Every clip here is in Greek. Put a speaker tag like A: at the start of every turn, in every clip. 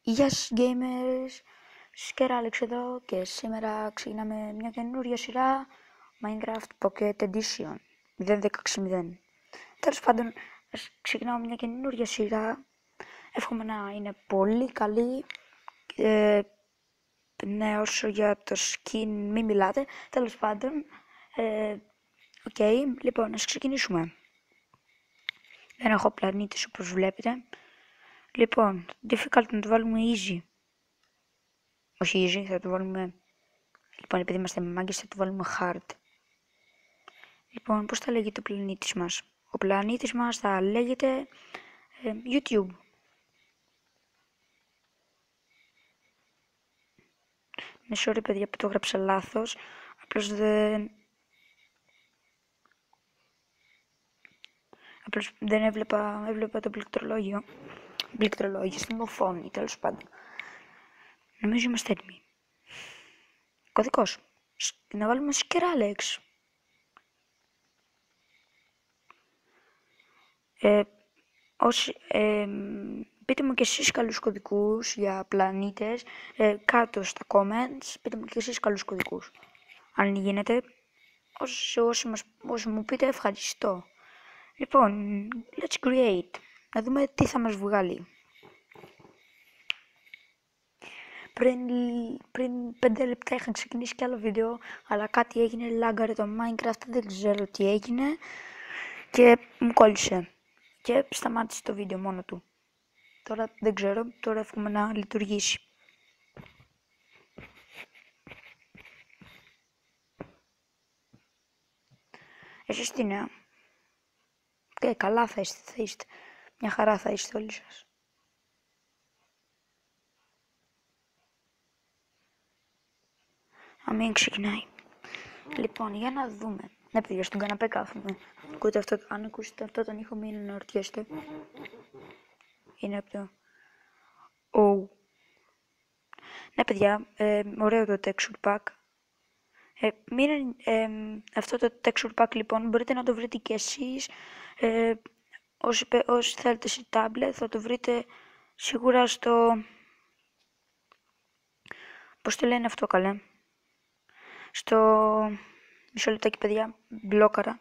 A: Γεια σας gamers, Σκεράλεξ εδώ και σήμερα ξεκινάμε μια καινούρια σειρά Minecraft Pocket Edition 0.16.0. Τέλος πάντων, ξεκινάω μια καινούρια σειρά, εύχομαι να είναι πολύ καλή. Ναι, όσο για το skin μην μιλάτε, τέλος πάντων, οκ, λοιπόν, ας ξεκινήσουμε. Δεν έχω πλανήτες όπως βλέπετε. Λοιπόν, difficult να το βάλουμε easy. Όχι easy, θα το βάλουμε... Λοιπόν, επειδή είμαστε μάγκες, θα το βάλουμε hard. Λοιπόν, πώς θα λέγεται ο πλανήτης μας? Ο πλανήτης μας θα λέγεται YouTube. Με sorry παιδιά που το έγραψα λάθος. Απλώς δεν έβλεπα το πληκτρολόγιο. Πληκτρολόγιο στην οθόνη, τέλος πάντων. Νομίζω είμαστε έτοιμοι. Κωδικός. Να βάλουμε Σκεράλεξ. Πείτε μου και εσείς καλούς κωδικούς για πλανήτες κάτω στα comments. Πείτε μου και εσείς καλούς κωδικούς. Αν γίνεται, όσοι μου πείτε ευχαριστώ. Λοιπόν, let's create. Να δούμε τι θα μας βγάλει. Πριν 5 λεπτά είχα ξεκινήσει κι άλλο βίντεο, αλλά κάτι έγινε, λάγκαρε το Minecraft, δεν ξέρω τι έγινε και μου κόλλησε. Και σταμάτησε το βίντεο μόνο του. Τώρα δεν ξέρω, τώρα εύχομαι να λειτουργήσει. Εσείς τι νέα? Καλά θα είστε. Μια χαρά θα είστε όλοι σας. Αμήν ξεκινάει. Λοιπόν, για να δούμε. Ναι, παιδιά, στον καναπέ κάθομαι. Αν ακούσετε αυτό τον ήχο, μην αναρωτιέστε. Είναι από το... Oh. Ναι, παιδιά, ωραίο το texture pack. Αυτό το texture pack, λοιπόν, μπορείτε να το βρείτε και εσείς. Όσοι θέλετε σε tablet, θα το βρείτε σίγουρα στο... Πώς το λένε αυτό, καλέ? Στο... Μισό λεπτάκι, παιδιά, μπλόκαρα.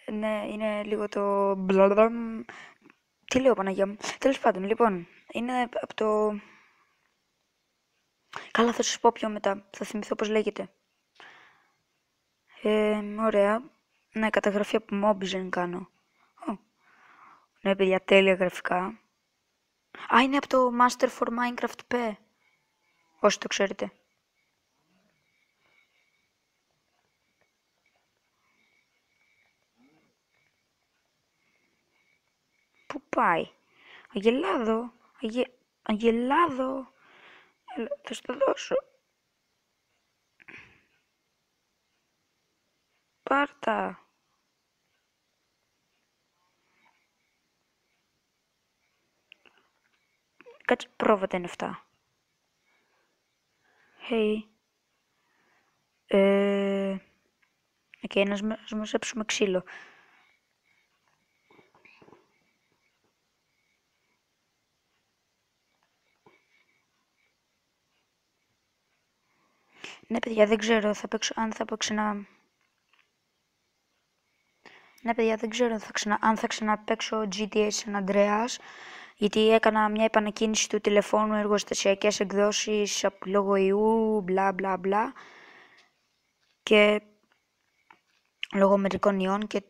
A: Ναι, είναι λίγο το... Τι λέω, Παναγιά μου? Τέλος πάντων, λοιπόν, είναι από το... Καλά, θα σας πω πιο μετά, θα θυμηθώ πώς λέγεται. Ωραία. Ναι, καταγραφή από Mobizen κάνω. Ναι, παιδιά, τέλεια γραφικά. Α, είναι από το Master for Minecraft P. Όσοι το ξέρετε. Πού πάει? Αγελάδο. Αγελάδο. Θα σου το δώσω. Πάρτα. Κάτσε, πρόβατα είναι αυτά. Hey. Να μαζέψουμε ξύλο. Ναι, παιδιά, δεν ξέρω αν θα παίξω ένα... Ναι, παιδιά, δεν ξέρω αν θα ξαναπαίξω GTA San Andreas, γιατί έκανα μια επανακίνηση του τηλεφώνου, εργοστασιακές εκδόσεις από λόγω ιού, μπλα μπλα μπλα, και λόγω μερικών ιών και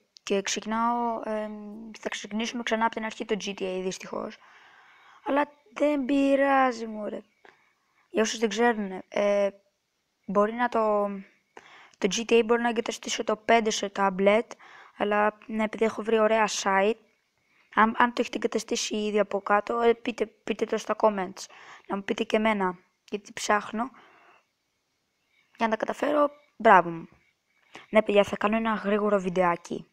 A: θα ξεκινήσουμε ξανά από την αρχή το GTA, δυστυχώς. Αλλά δεν πειράζει, μωρέ. Για όσους δεν ξέρουν, μπορεί να το GTA μπορεί να εγκαταστήσω το 5 σε tablet, αλλά ναι, επειδή έχω βρει ωραία site, αν το έχετε εγκαταστήσει ήδη από κάτω, πείτε το στα comments. Να μου πείτε και εμένα, γιατί ψάχνω. Για να τα καταφέρω, μπράβο μου. Ναι, παιδιά, θα κάνω ένα γρήγορο βιντεάκι.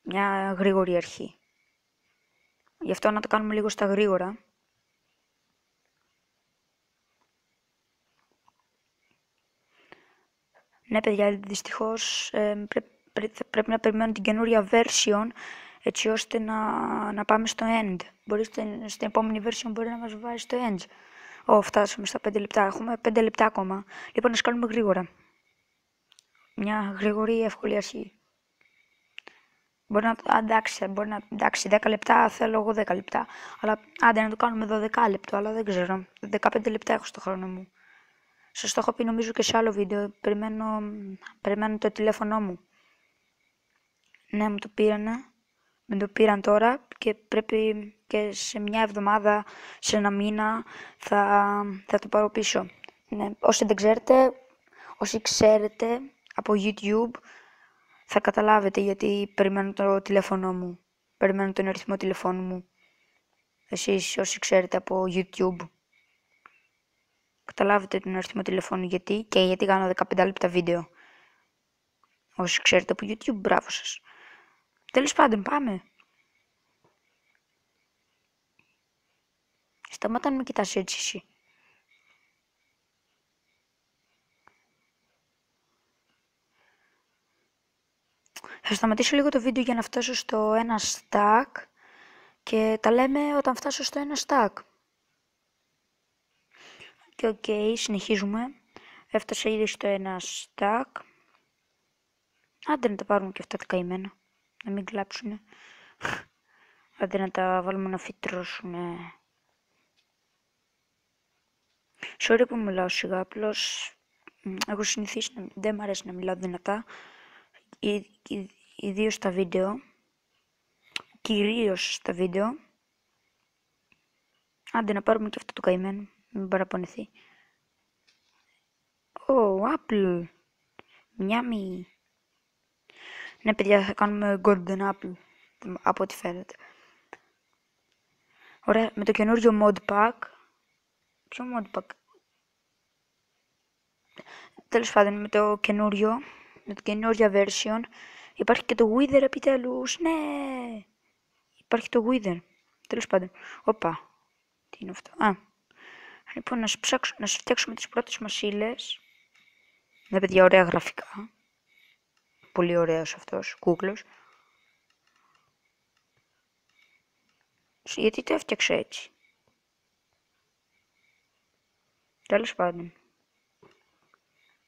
A: Μια γρήγορη αρχή. Γι' αυτό να το κάνουμε λίγο στα γρήγορα. Ναι, παιδιά, δυστυχώς πρέπει να περιμένω την καινούρια version, έτσι ώστε να πάμε στο end. Μπορεί στην επόμενη version μπορεί να μας βάζει στο end. Φτάσαμε στα 5 λεπτά. Έχουμε 5 λεπτά ακόμα. Λοιπόν, να κάνουμε γρήγορα. Μια γρήγορη, εύκολη αρχή. Μπορεί να, εντάξει, 10 λεπτά θέλω εγώ 10 λεπτά. Αλλά άντε να το κάνουμε 12 λεπτό, αλλά δεν ξέρω. 15 λεπτά έχω στο χρόνο μου. Σας το έχω πει νομίζω και σε άλλο βίντεο. Περιμένω το τηλέφωνό μου. Ναι, μου το πήρανε. Με το πήραν τώρα και πρέπει και σε μια εβδομάδα, σε ένα μήνα θα το πάρω πίσω. Ναι, όσοι ξέρετε από YouTube θα καταλάβετε γιατί περιμένω το τηλέφωνο μου. Περιμένω τον αριθμό τηλεφώνου μου. Εσείς όσοι ξέρετε από YouTube. Καταλάβετε τον αριθμό τηλεφώνου γιατί και γιατί κάνω 15 λεπτά βίντεο. Όσοι ξέρετε από YouTube, μπράβο σας. Τέλος πάντων, πάμε. Σταμάτα να με κοιτάς έτσι εσύ. Θα σταματήσω λίγο το βίντεο για να φτάσω στο 1 stack και τα λέμε όταν φτάσω στο 1 stack. Και οκ, συνεχίζουμε. Έφτασα ήδη στο 1 stack. Άντε να τα πάρουμε και αυτά τα καημένα. Να μην κλάψουνε. Άντε να τα βάλουμε να φυτρώσουνε. Sorry που μιλάω σιγά, απλώς έχω συνηθίσει δεν μ' αρέσει να μιλάω δυνατά. Ιδίως στα βίντεο. Κυρίως στα βίντεο. Άντε να πάρουμε και αυτό το καημένο. Μην παραπονεθεί. Apple. Μιάμι. Ναι, παιδιά, θα κάνουμε Golden Apple. Από ό,τι φαίνεται. Ωραία, με το καινούριο mod pack. Ποιο mod pack? Τέλος πάντων, με το καινούριο version, υπάρχει και το Wither επιτέλους. Ναι! Υπάρχει το Wither. Τέλος πάντων. Οπα. Τι είναι αυτό? Λοιπόν, να σου φτιάξουμε τις πρώτες μας ύλες. Ναι, παιδιά, ωραία γραφικά. Πολύ ωραίος αυτός, κούκλος. Γιατί το έφτιαξα έτσι? Τέλος πάντων.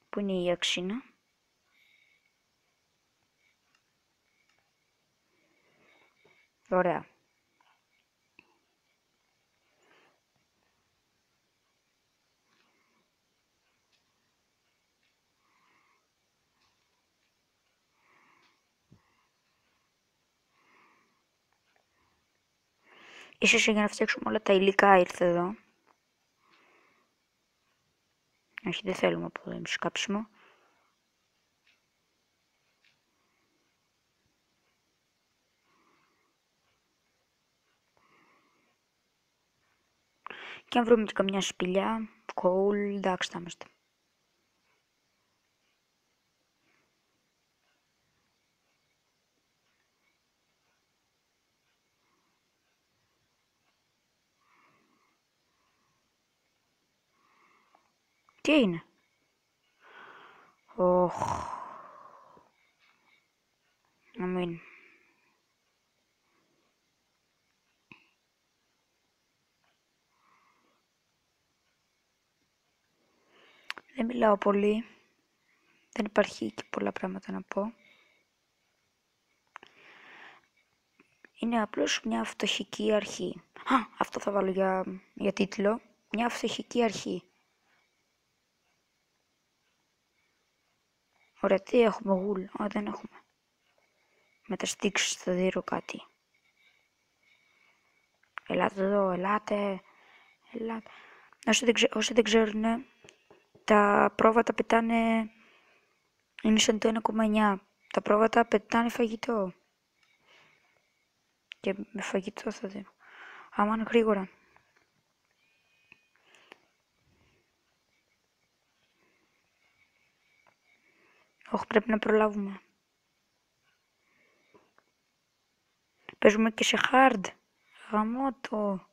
A: Πού είναι η αξίνα? Ωραία. Ίσως για να φτιάξουμε όλα τα υλικά ήρθε εδώ. Όχι, δεν θέλουμε από εδώ σκάψιμο. Και αν βρούμε και καμιά σπηλιά, coal, εντάξει θα είμαστε. Τι είναι? Να μην. Δεν μιλάω πολύ. Δεν υπάρχει και πολλά πράγματα να πω. Είναι απλώς μια φτωχική αρχή. Αυτό θα βάλω για τίτλο. Μια φτωχική αρχή. Ωραία, τι έχουμε γουλ? Δεν έχουμε. Με τα sticks θα δείρω κάτι. Ελάτε εδώ, ελάτε. Όσοι δεν ξέρουν, τα πρόβατα πετάνε, είναι σαν το 1,9. Τα πρόβατα πετάνε φαγητό. Και με φαγητό θα δίνω. Άμα είναι γρήγορα. Όχι, πρέπει να προλάβουμε. Παίζουμε και σε hard. Γαμώτο.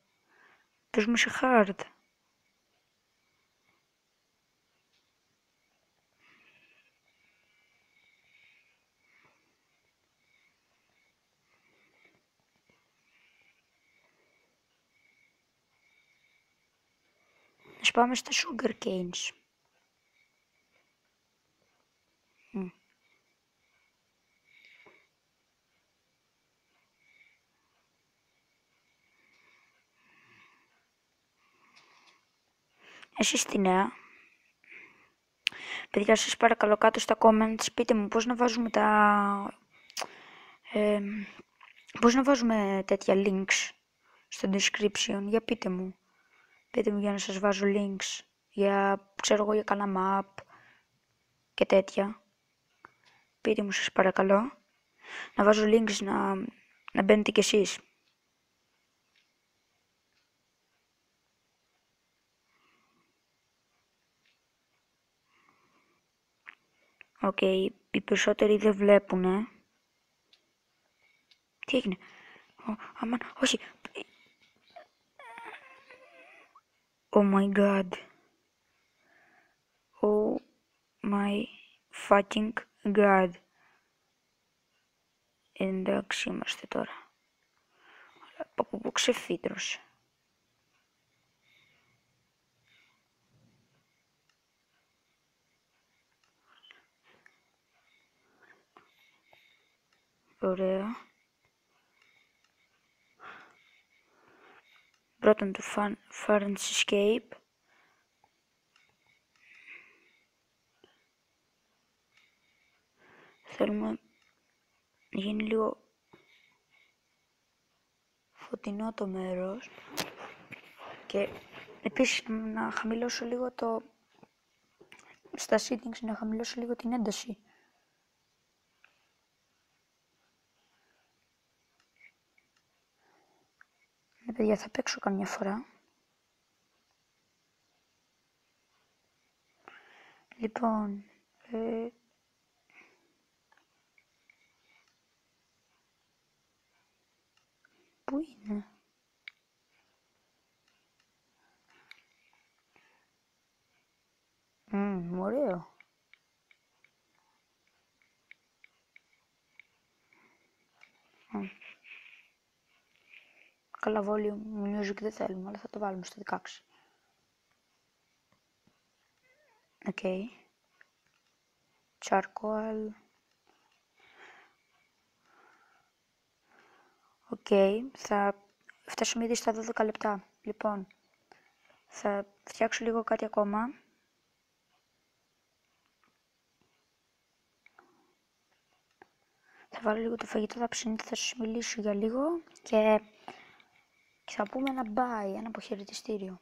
A: Παίζουμε σε hard. Ας πάμε στα sugar canes. Εσείς τι νέα? Παιδιά, σας παρακαλώ κάτω στα comments πείτε μου πώς να βάζουμε πώς να βάζουμε τέτοια links στο description. Για πείτε μου. Πείτε μου για να σας βάζω links. Ξέρω εγώ, για κανένα map και τέτοια. Πείτε μου σας παρακαλώ. Να βάζω links να μπαίνετε κι εσείς. Οκ, οι περισσότεροι δεν βλέπουνε. Τι έγινε? Αμάν, όχι. Oh my god. Oh my fucking god. Εντάξει είμαστε τώρα. Από πού ξεφύτρωσε. Ωραία. Πρώτον του Farms Escape. Θέλουμε να γίνει λίγο φωτεινό το μέρος. Και επίσης να χαμηλώσω λίγο στα settings, να χαμηλώσω λίγο την ένταση. Παιδιά, θα παίξω καμιά φορά. Λοιπόν, πού είναι? Ωραίο. Καλά, volume music δεν θέλουμε, αλλά θα το βάλουμε στο 16. Οκ. Charcoal. Οκ, θα φτάσουμε ήδη στα 12 λεπτά. Λοιπόν, θα φτιάξω λίγο κάτι ακόμα. Θα βάλω λίγο το φαγητό ταψίνι, θα σας μιλήσω για λίγο και θα πούμε ένα bye, ένα αποχαιρετιστήριο.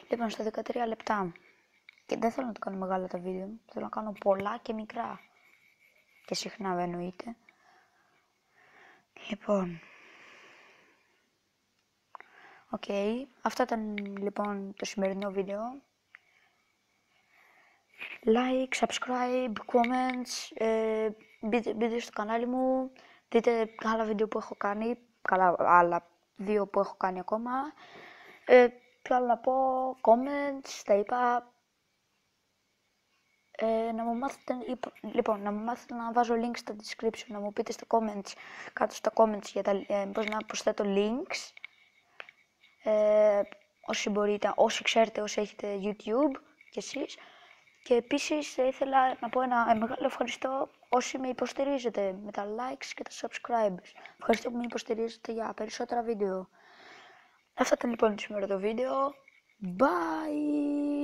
A: Λοιπόν, στα 13 λεπτά. Και δεν θέλω να το κάνω μεγάλα τα βίντεο, θέλω να κάνω πολλά και μικρά. Και συχνά εννοείται. Λοιπόν. Οκ, αυτό ήταν λοιπόν το σημερινό βίντεο. Like, subscribe, comments, μπείτε στο κανάλι μου, δείτε άλλα βίντεο που έχω κάνει, άλλα 2 που έχω κάνει ακόμα. Τι άλλο να πω, comments, τα είπα. Να μου μάθετε, λοιπόν, να μου μάθετε να βάζω links στα description, να μου πείτε στα comments, κάτω στα comments για πώς να προσθέτω links. Όσοι μπορείτε, όσοι ξέρετε, όσοι έχετε YouTube κι εσείς. Και επίσης θα ήθελα να πω ένα μεγάλο ευχαριστώ όσοι με υποστηρίζετε με τα likes και τα subscribes. Ευχαριστώ που με υποστηρίζετε για περισσότερα βίντεο. Αυτό ήταν λοιπόν σήμερα το βίντεο. Bye!